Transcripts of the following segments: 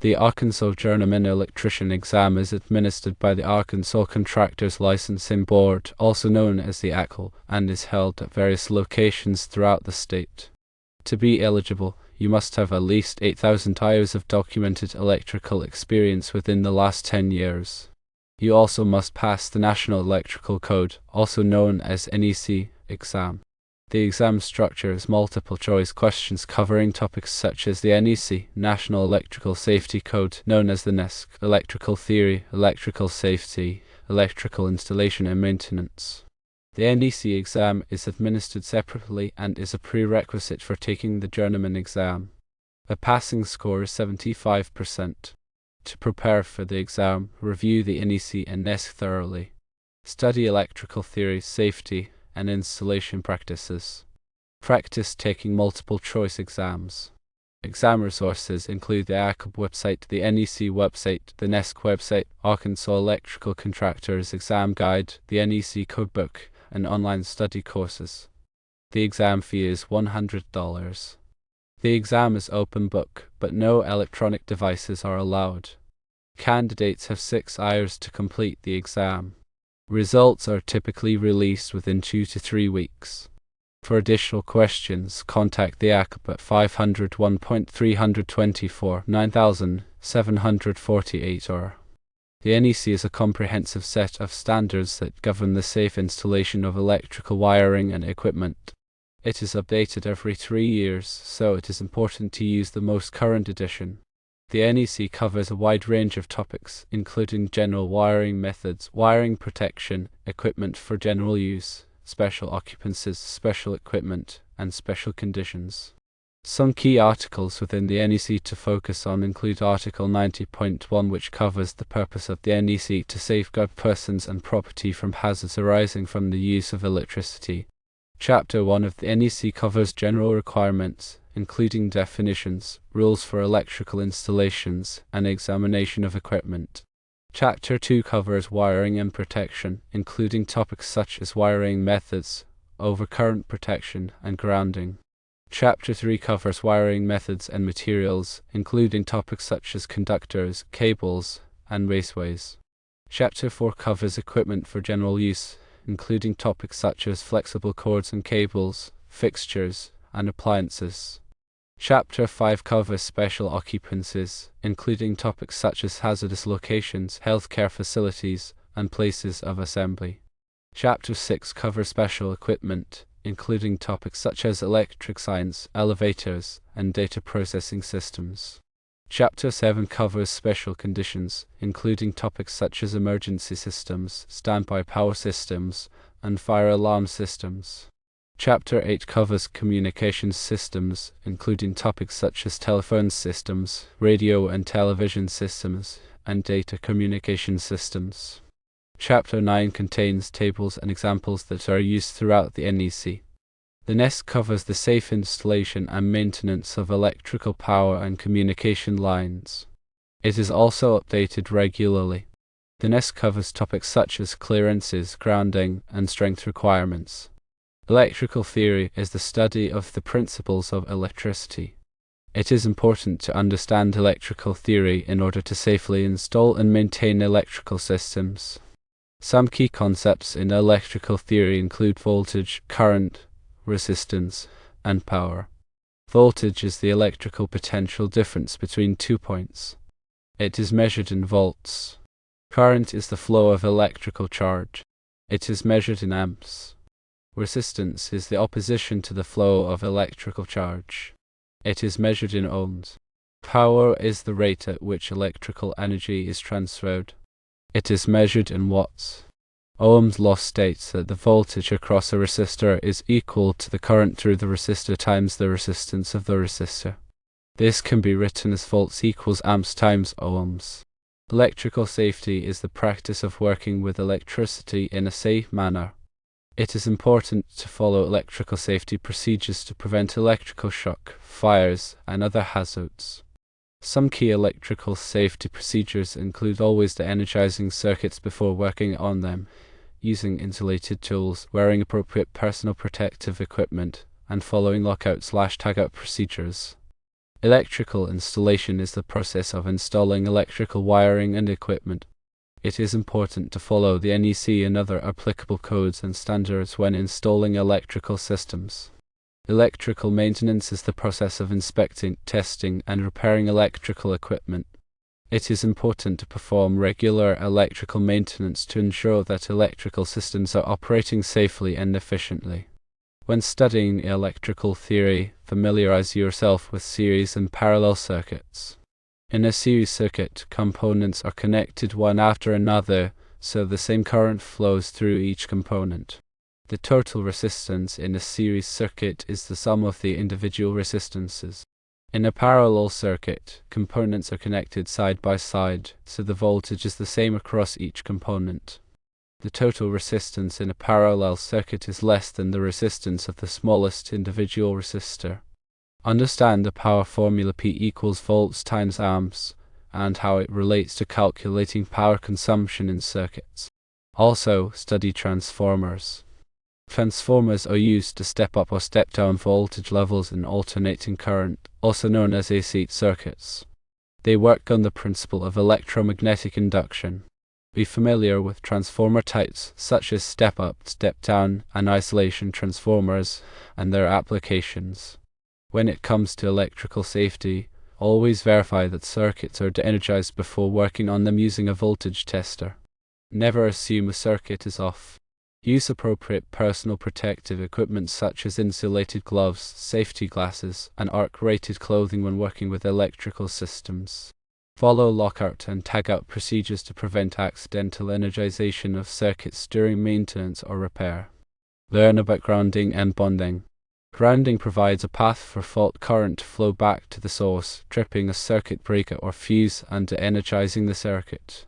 The Arkansas Journeyman Electrician exam is administered by the Arkansas Contractors Licensing Board, also known as the ACL, and is held at various locations throughout the state. To be eligible, you must have at least 8,000 hours of documented electrical experience within the last 10 years. You also must pass the National Electrical Code, also known as NESC, exam. The exam structure is multiple choice questions covering topics such as the NESC, National Electrical Safety Code, known as the NESC, electrical theory, electrical safety, electrical installation and maintenance. The NESC exam is administered separately and is a prerequisite for taking the journeyman exam. A passing score is 75%. To prepare for the exam, review the NESC and NESC thoroughly. Study electrical theory, safety, and installation practices. Practice taking multiple choice exams. Exam resources include the ACB website, the NESC website, the NESC website, Arkansas Electrical Contractors Exam Guide, the NESC Codebook, and online study courses. The exam fee is $100. The exam is open book, but no electronic devices are allowed. Candidates have 6 hours to complete the exam. Results are typically released within 2 to 3 weeks. For additional questions, contact the ACB at 501.324-9748 or. The NESC is a comprehensive set of standards that govern the safe installation of electrical wiring and equipment. It is updated every 3 years, so it is important to use the most current edition. The NESC covers a wide range of topics, including general wiring methods, wiring protection, equipment for general use, special occupancies, special equipment, and special conditions. Some key articles within the NESC to focus on include Article 90.1, which covers the purpose of the NESC to safeguard persons and property from hazards arising from the use of electricity. Chapter 1 of the NESC covers general requirements, including definitions, rules for electrical installations, and examination of equipment. Chapter 2 covers wiring and protection, including topics such as wiring methods, overcurrent protection, and grounding. Chapter 3 covers wiring methods and materials, including topics such as conductors, cables, and raceways. Chapter 4 covers equipment for general use, including topics such as flexible cords and cables, fixtures, and appliances. Chapter 5 covers special occupancies, including topics such as hazardous locations, healthcare facilities, and places of assembly. Chapter 6 covers special equipment, including topics such as electric science, elevators, and data processing systems. Chapter 7 covers special conditions, including topics such as emergency systems, standby power systems, and fire alarm systems. Chapter 8 covers communications systems, including topics such as telephone systems, radio and television systems, and data communication systems. Chapter 9 contains tables and examples that are used throughout the NESC. The NESC covers the safe installation and maintenance of electrical power and communication lines. It is also updated regularly. The NESC covers topics such as clearances, grounding, and strength requirements. Electrical theory is the study of the principles of electricity. It is important to understand electrical theory in order to safely install and maintain electrical systems. Some key concepts in electrical theory include voltage, current, resistance, and power. Voltage is the electrical potential difference between 2 points. It is measured in volts. Current is the flow of electrical charge. It is measured in amps. Resistance is the opposition to the flow of electrical charge. It is measured in ohms. Power is the rate at which electrical energy is transferred. It is measured in watts. Ohm's law states that the voltage across a resistor is equal to the current through the resistor times the resistance of the resistor. This can be written as volts equals amps times ohms. Electrical safety is the practice of working with electricity in a safe manner. It is important to follow electrical safety procedures to prevent electrical shock, fires, and other hazards. Some key electrical safety procedures include always de-energizing circuits before working on them, using insulated tools, wearing appropriate personal protective equipment, and following lockout/tagout procedures. Electrical installation is the process of installing electrical wiring and equipment. It is important to follow the NEC and other applicable codes and standards when installing electrical systems. Electrical maintenance is the process of inspecting, testing, and repairing electrical equipment. It is important to perform regular electrical maintenance to ensure that electrical systems are operating safely and efficiently. When studying electrical theory, familiarize yourself with series and parallel circuits. In a series circuit, components are connected one after another, so the same current flows through each component. The total resistance in a series circuit is the sum of the individual resistances. In a parallel circuit, components are connected side by side, so the voltage is the same across each component. The total resistance in a parallel circuit is less than the resistance of the smallest individual resistor. Understand the power formula P equals volts times amps, and how it relates to calculating power consumption in circuits. Also, study transformers. Transformers are used to step up or step down voltage levels in alternating current, also known as AC circuits. They work on the principle of electromagnetic induction. Be familiar with transformer types such as step-up, step-down, and isolation transformers and their applications. When it comes to electrical safety, always verify that circuits are de-energized before working on them using a voltage tester. Never assume a circuit is off. Use appropriate personal protective equipment such as insulated gloves, safety glasses, and arc-rated clothing when working with electrical systems. Follow lockout and tagout procedures to prevent accidental energization of circuits during maintenance or repair. Learn about grounding and bonding. Grounding provides a path for fault current to flow back to the source, tripping a circuit breaker or fuse and de-energizing the circuit.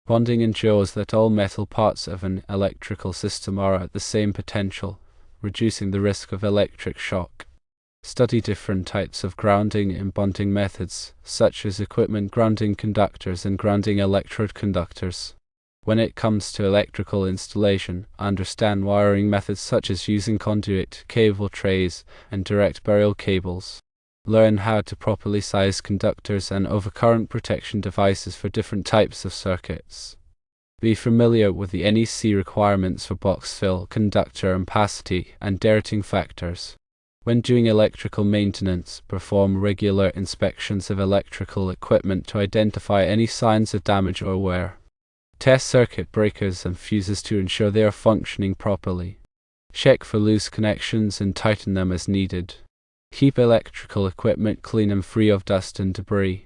Bonding ensures that all metal parts of an electrical system are at the same potential, reducing the risk of electric shock. Study different types of grounding and bonding methods, such as equipment grounding conductors and grounding electrode conductors. When it comes to electrical installation, understand wiring methods such as using conduit, cable trays, and direct burial cables. Learn how to properly size conductors and overcurrent protection devices for different types of circuits. Be familiar with the NEC requirements for box fill, conductor ampacity, and dating factors. When doing electrical maintenance, perform regular inspections of electrical equipment to identify any signs of damage or wear. Test circuit breakers and fuses to ensure they are functioning properly. Check for loose connections and tighten them as needed. Keep electrical equipment clean and free of dust and debris.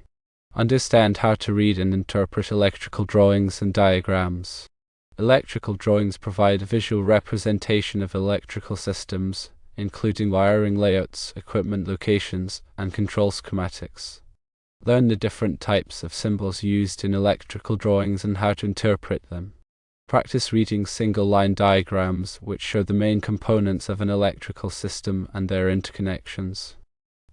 Understand how to read and interpret electrical drawings and diagrams. Electrical drawings provide a visual representation of electrical systems, including wiring layouts, equipment locations, and control schematics. Learn the different types of symbols used in electrical drawings and how to interpret them. Practice reading single-line diagrams which show the main components of an electrical system and their interconnections.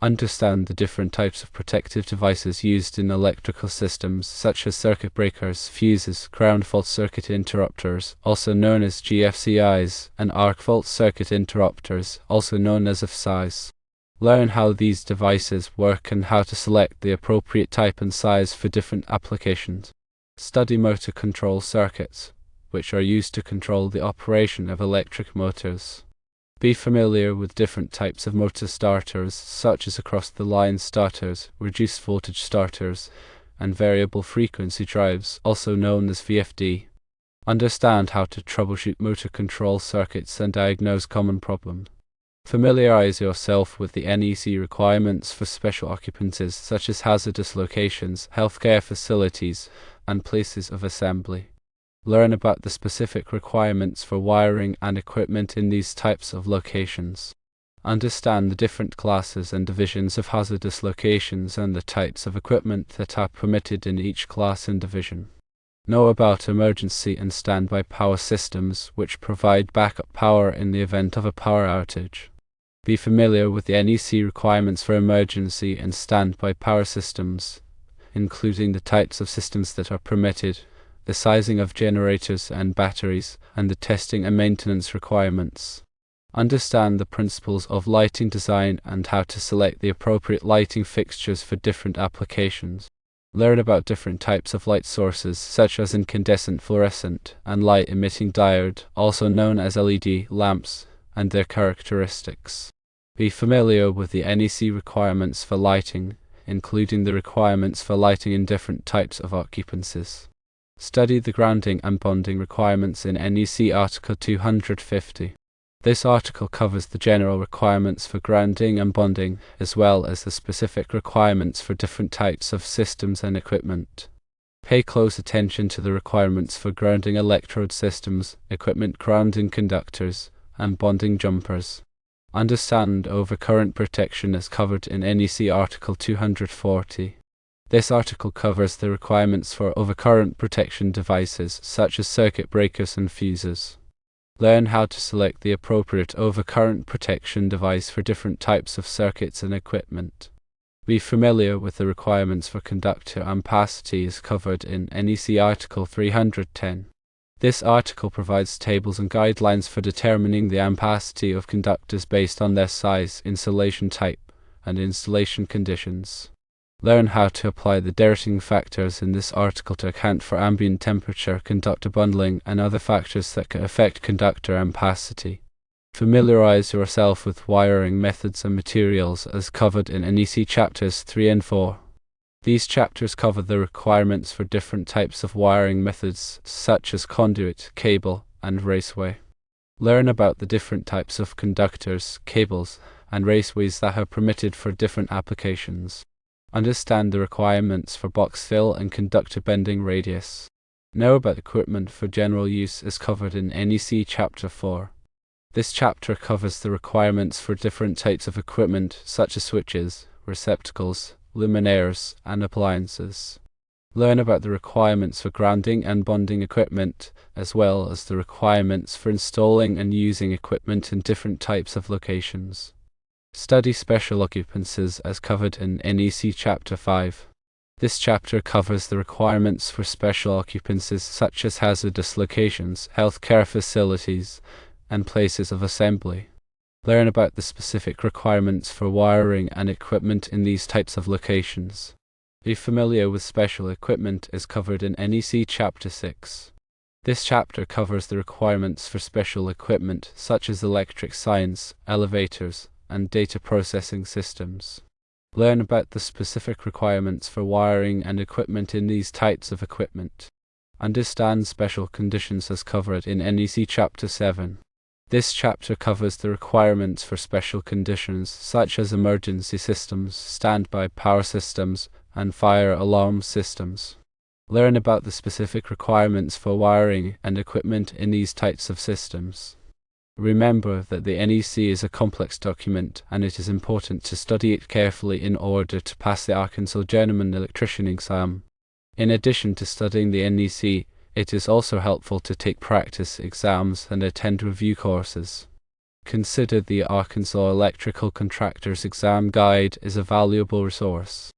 Understand the different types of protective devices used in electrical systems, such as circuit breakers, fuses, ground fault circuit interrupters, also known as GFCIs, and arc fault circuit interrupters, also known as FSIs. Learn how these devices work and how to select the appropriate type and size for different applications. Study motor control circuits, which are used to control the operation of electric motors. Be familiar with different types of motor starters, such as across-the-line starters, reduced voltage starters, and variable frequency drives, also known as VFD. Understand how to troubleshoot motor control circuits and diagnose common problems. Familiarize yourself with the NEC requirements for special occupancies, such as hazardous locations, healthcare facilities, and places of assembly. Learn about the specific requirements for wiring and equipment in these types of locations. Understand the different classes and divisions of hazardous locations and the types of equipment that are permitted in each class and division. Know about emergency and standby power systems, which provide backup power in the event of a power outage. Be familiar with the NEC requirements for emergency and standby power systems, including the types of systems that are permitted, the sizing of generators and batteries, and the testing and maintenance requirements. Understand the principles of lighting design and how to select the appropriate lighting fixtures for different applications. Learn about different types of light sources, such as incandescent, fluorescent, and light-emitting diode, also known as LED lamps, and their characteristics. Be familiar with the NEC requirements for lighting, including the requirements for lighting in different types of occupancies. Study the grounding and bonding requirements in NEC Article 250. This article covers the general requirements for grounding and bonding, as well as the specific requirements for different types of systems and equipment. Pay close attention to the requirements for grounding electrode systems, equipment grounding conductors, and bonding jumpers. Understand overcurrent protection as covered in NEC Article 240. This article covers the requirements for overcurrent protection devices, such as circuit breakers and fuses. Learn how to select the appropriate overcurrent protection device for different types of circuits and equipment. Be familiar with the requirements for conductor ampacity as covered in NEC Article 310. This article provides tables and guidelines for determining the ampacity of conductors based on their size, insulation type, and installation conditions. Learn how to apply the dating factors in this article to account for ambient temperature, conductor bundling, and other factors that can affect conductor ampacity. Familiarize yourself with wiring methods and materials as covered in NEC Chapters 3 and 4. These chapters cover the requirements for different types of wiring methods, such as conduit, cable, and raceway. Learn about the different types of conductors, cables, and raceways that are permitted for different applications. Understand the requirements for box fill and conductor bending radius. Know about equipment for general use as covered in NEC Chapter 4. This chapter covers the requirements for different types of equipment such as switches, receptacles, luminaires, and appliances. Learn about the requirements for grounding and bonding equipment, as well as the requirements for installing and using equipment in different types of locations. Study special occupancies as covered in NEC Chapter 5. This chapter covers the requirements for special occupancies such as hazardous locations, healthcare facilities, and places of assembly. Learn about the specific requirements for wiring and equipment in these types of locations. Be familiar with special equipment as covered in NEC Chapter 6. This chapter covers the requirements for special equipment such as electric science, elevators, and data processing systems. Learn about the specific requirements for wiring and equipment in these types of equipment. Understand special conditions as covered in NEC Chapter 7. This chapter covers the requirements for special conditions such as emergency systems, standby power systems, and fire alarm systems. Learn about the specific requirements for wiring and equipment in these types of systems. Remember that the NEC is a complex document, and it is important to study it carefully in order to pass the Arkansas Journeyman Electrician exam. In addition to studying the NEC, it is also helpful to take practice exams and attend review courses. Consider the Arkansas Electrical Contractors Exam Guide as a valuable resource.